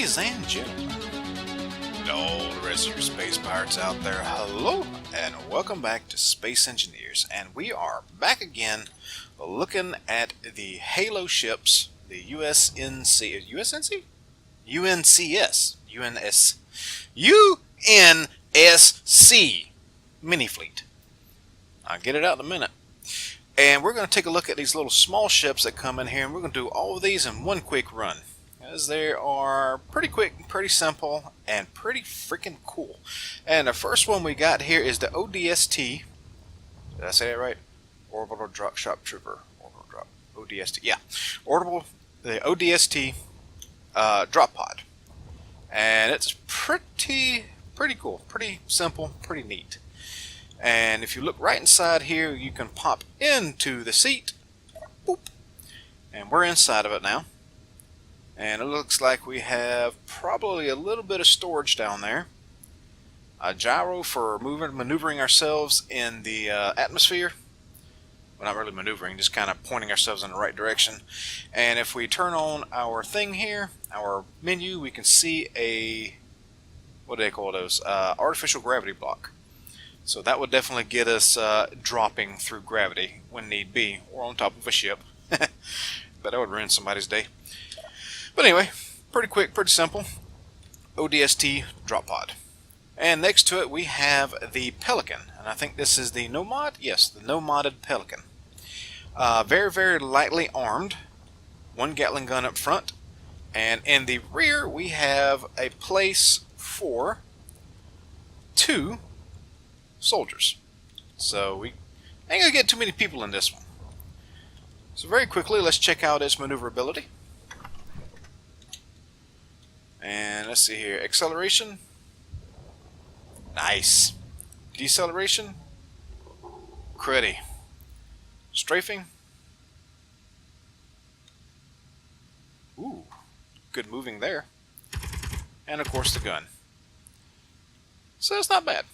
Ladies and gentlemen, and all the rest of your space pirates out there, hello, and welcome back to Space Engineers. And we are back again looking at the Halo ships, the USNC, USNC? UNCS, UNSC mini fleet. I'll get it out in a minute. And we're going to take a look at these little small ships that come in here, and we're going to do all of these in one quick run, as they are pretty quick, pretty simple, and pretty freaking cool. And the first one we got here is the ODST. Did I say that right? Orbital Drop Shop Trooper. Orbital Drop. ODST. Yeah. The ODST drop pod. And it's pretty cool. Pretty simple. Pretty neat. And if you look right inside here, you can pop into the seat. Boop. And we're inside of it now. And it looks like we have probably a little bit of storage down there. A gyro for maneuvering ourselves in the atmosphere. Well, not really maneuvering, just kind of pointing ourselves in the right direction. And if we turn on our thing here, our menu, we can see a, what do they call those? Artificial gravity block. So that would definitely get us dropping through gravity when need be, or on top of a ship. But that would ruin somebody's day. But anyway, pretty quick, pretty simple. ODST drop pod. And next to it we have the Pelican. And I think this is the no-mod? Yes, the no-modded Pelican. Very lightly armed. 1 Gatling gun up front. And in the rear we have a place for 2 soldiers. So we ain't gonna get too many people in this one. So very quickly, let's check out its maneuverability. And let's see here. Acceleration. Nice. Deceleration. Pretty. Strafing. Ooh. Good moving there. And of course the gun. So it's not bad.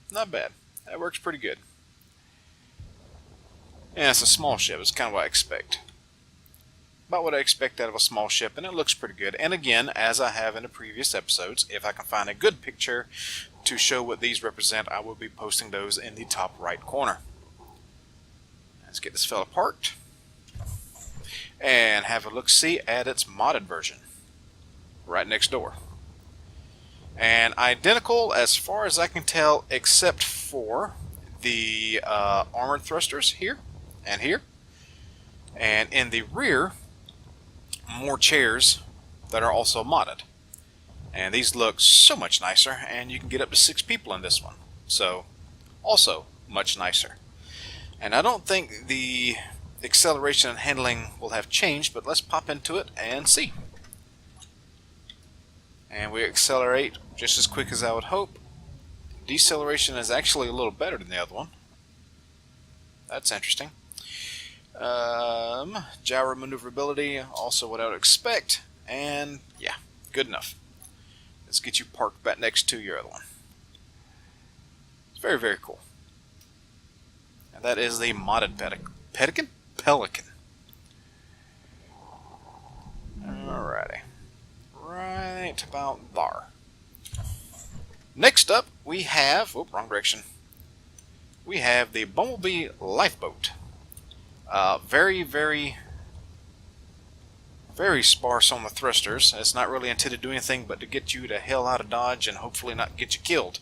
Not bad. That works pretty good. And it's a small ship. It's kind of what I expect. About what I expect out of a small ship, and it looks pretty good. And again, as I have in the previous episodes, if I can find a good picture to show what these represent, I will be posting those in the top right corner. Let's get this fella parked and have a look-see at its modded version right next door. And identical as far as I can tell, except for the armored thrusters here and here. And in the rear, more chairs that are also modded. And these look so much nicer, and you can get up to 6 people in this one. So, also much nicer. And I don't think the acceleration and handling will have changed, but let's pop into it and see. And we accelerate just as quick as I would hope. Deceleration is actually a little better than the other one. That's interesting. Gyro maneuverability, also what I would expect. And yeah, good enough. Let's get you parked back next to your other one. It's very cool. And that is the modded Pelican. Alrighty. Right about there. Next up, we have... Whoop, wrong direction. We have the Bumblebee Lifeboat. Very sparse on the thrusters. It's not really intended to do anything but to get you the hell out of Dodge and hopefully not get you killed.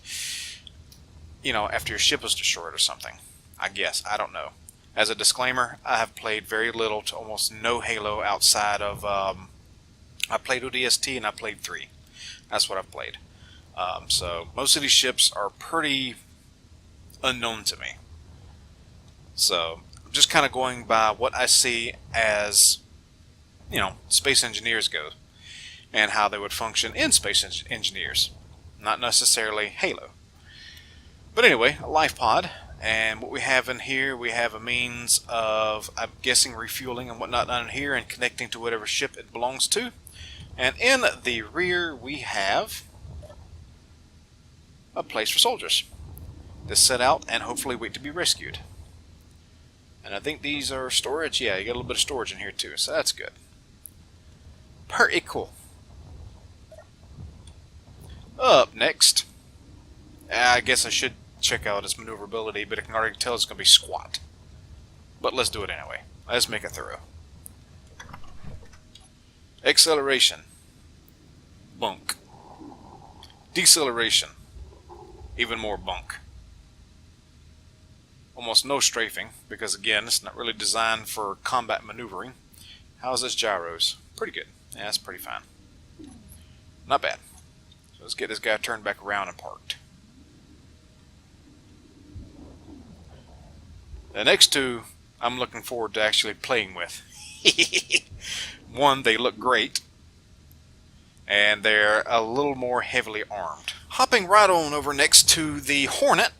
You know, after your ship is destroyed or something. I guess. I don't know. As a disclaimer, I have played very little to almost no Halo outside of... I played ODST and I played 3. That's what I've played. So most of these ships are pretty unknown to me. So I'm just kind of going by what I see as, you know, Space Engineers go, and how they would function in Space Engineers, not necessarily Halo. But anyway, a Lifepod, and what we have in here, we have a means of, I'm guessing, refueling and whatnot down here and connecting to whatever ship it belongs to. And in the rear, we have a place for soldiers to set out and hopefully wait to be rescued. And I think these are storage. Yeah, you got a little bit of storage in here too, so that's good. Pretty cool. Up next, I guess I should check out its maneuverability, but I can already tell it's going to be squat. But let's do it anyway. Let's make it thorough. Acceleration. Bunk. Deceleration. Even more bunk. Almost no strafing, because again, it's not really designed for combat maneuvering. How's this gyros? Pretty good. Yeah, that's pretty fine. Not bad. So let's get this guy turned back around and parked. The next two, I'm looking forward to actually playing with. One, they look great, and they're a little more heavily armed. Hopping right on over next to the Hornet,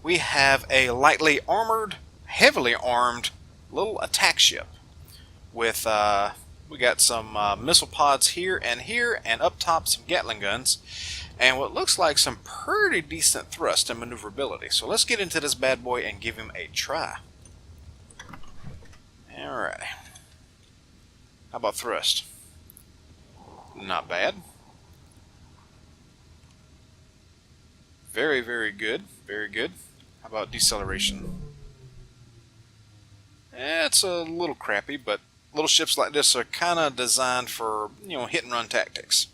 we have a lightly armored, heavily armed little attack ship with we got some missile pods here, and up top some Gatling guns, and what looks like some pretty decent thrust and maneuverability. So let's get into this bad boy and give him a try. Alright. How about thrust? Not bad. Very, very good. Very good. How about deceleration? It's a little crappy, but little ships like this are kind of designed for, you know, hit and run tactics.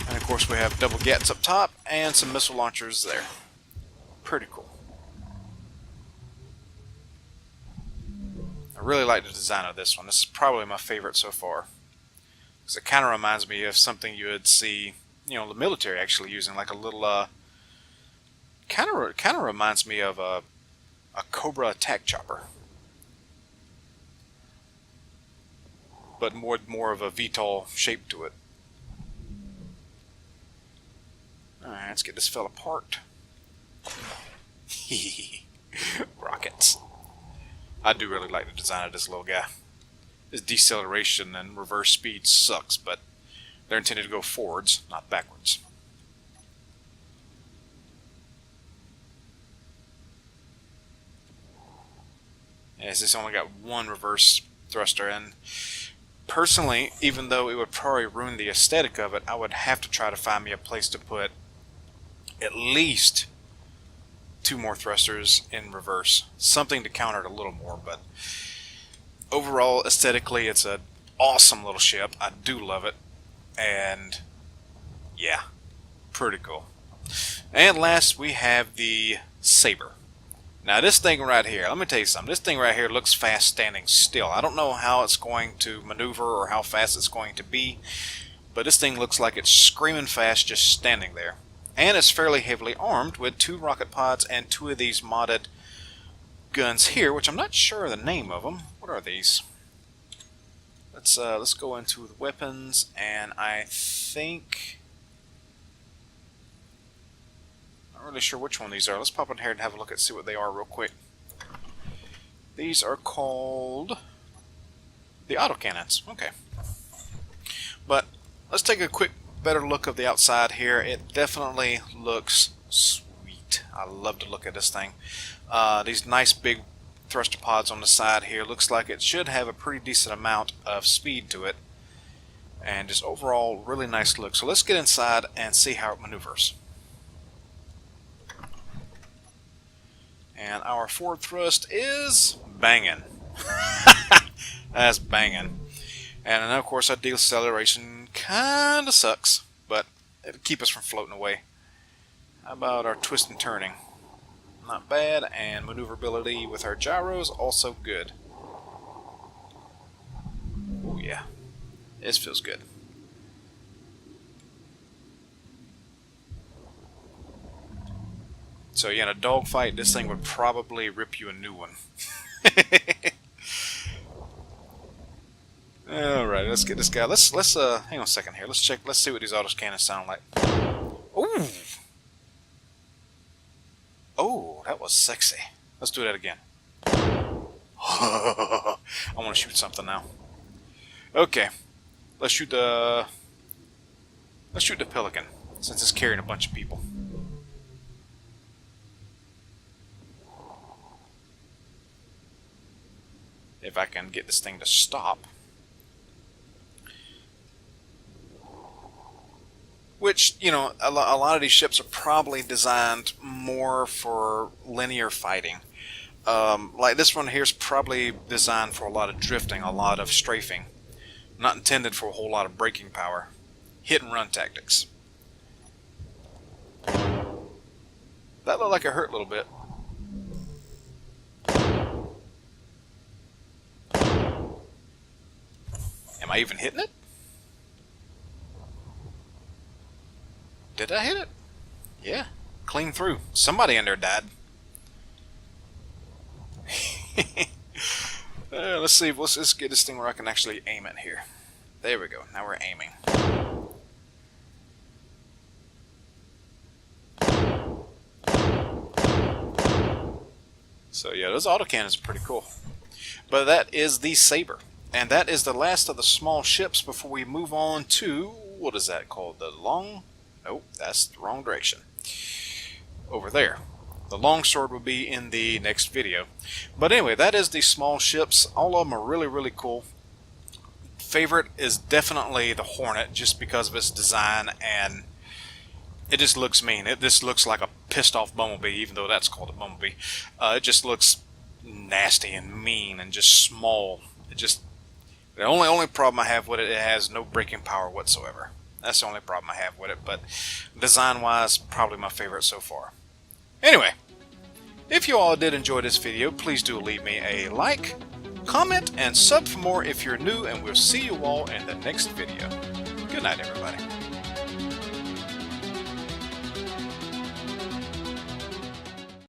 And of course we have double gats up top and some missile launchers there. Pretty cool. I really like the design of this one. This is probably my favorite so far. Because it kind of reminds me of something you would see, you know, the military actually using, like a little, kind of reminds me of a Cobra attack chopper. But more of a VTOL shape to it. Alright, let's get this fella parked. Rockets. I do really like the design of this little guy. His deceleration and reverse speed sucks, but they're intended to go forwards, not backwards. Yes, this only got one reverse thruster, and personally, even though it would probably ruin the aesthetic of it, I would have to try to find me a place to put at least 2 more thrusters in reverse. Something to counter it a little more, but overall, aesthetically, it's an awesome little ship. I do love it, and yeah, pretty cool. And last, we have the Saber. Now this thing right here, let me tell you something, this thing right here looks fast standing still. I don't know how it's going to maneuver or how fast it's going to be, but this thing looks like it's screaming fast just standing there. And it's fairly heavily armed with 2 rocket pods and 2 of these modded guns here, which I'm not sure the name of them. What are these? Let's go into the weapons, and I think, not really sure which one these are. Let's pop in here and have a look and see what they are real quick. These are called the Autocannons. Okay. But let's take a quick better look of the outside here. It definitely looks sweet. I love to look at this thing. These nice big thruster pods on the side here. Looks like it should have a pretty decent amount of speed to it. And just overall really nice look. So let's get inside and see how it maneuvers. And our forward thrust is banging. That's banging. And then of course our deceleration kinda sucks, but it'll keep us from floating away. How about our twist and turning? Not bad, and maneuverability with our gyros also good. Oh yeah, this feels good. So yeah, in a dogfight, this thing would probably rip you a new one. Alright, let's get this guy. Let's hang on a second here. Let's see what these autocannons sound like. Ooh! Oh, that was sexy. Let's do that again. I want to shoot something now. Okay. Let's shoot the Pelican, since it's carrying a bunch of people. If I can get this thing to stop. which, you know, a lot of these ships are probably designed more for linear fighting. Like this one here is probably designed for a lot of drifting, a lot of strafing. Not intended for a whole lot of braking power. Hit and run tactics. That looked like it hurt a little bit. Am I even hitting it? Did I hit it? Yeah, clean through. Somebody in there died. Let's see. Let's get this thing where I can actually aim it here. There we go. Now we're aiming. So yeah, those autocannons are pretty cool. But that is the Saber. And that is the last of the small ships before we move on to, what is that called? The long... Nope, that's the wrong direction. Over there. The longsword will be in the next video. But anyway, that is the small ships. All of them are really, really cool. Favorite is definitely the Hornet, just because of its design, and it just looks mean. It just looks like a pissed off bumblebee, even though that's called a bumblebee. It just looks nasty and mean and just small. It just... The only problem I have with it, it has no braking power whatsoever. That's the only problem I have with it, but design-wise, probably my favorite so far. Anyway, if you all did enjoy this video, please do leave me a like, comment, and sub for more if you're new, and we'll see you all in the next video. Good night, everybody.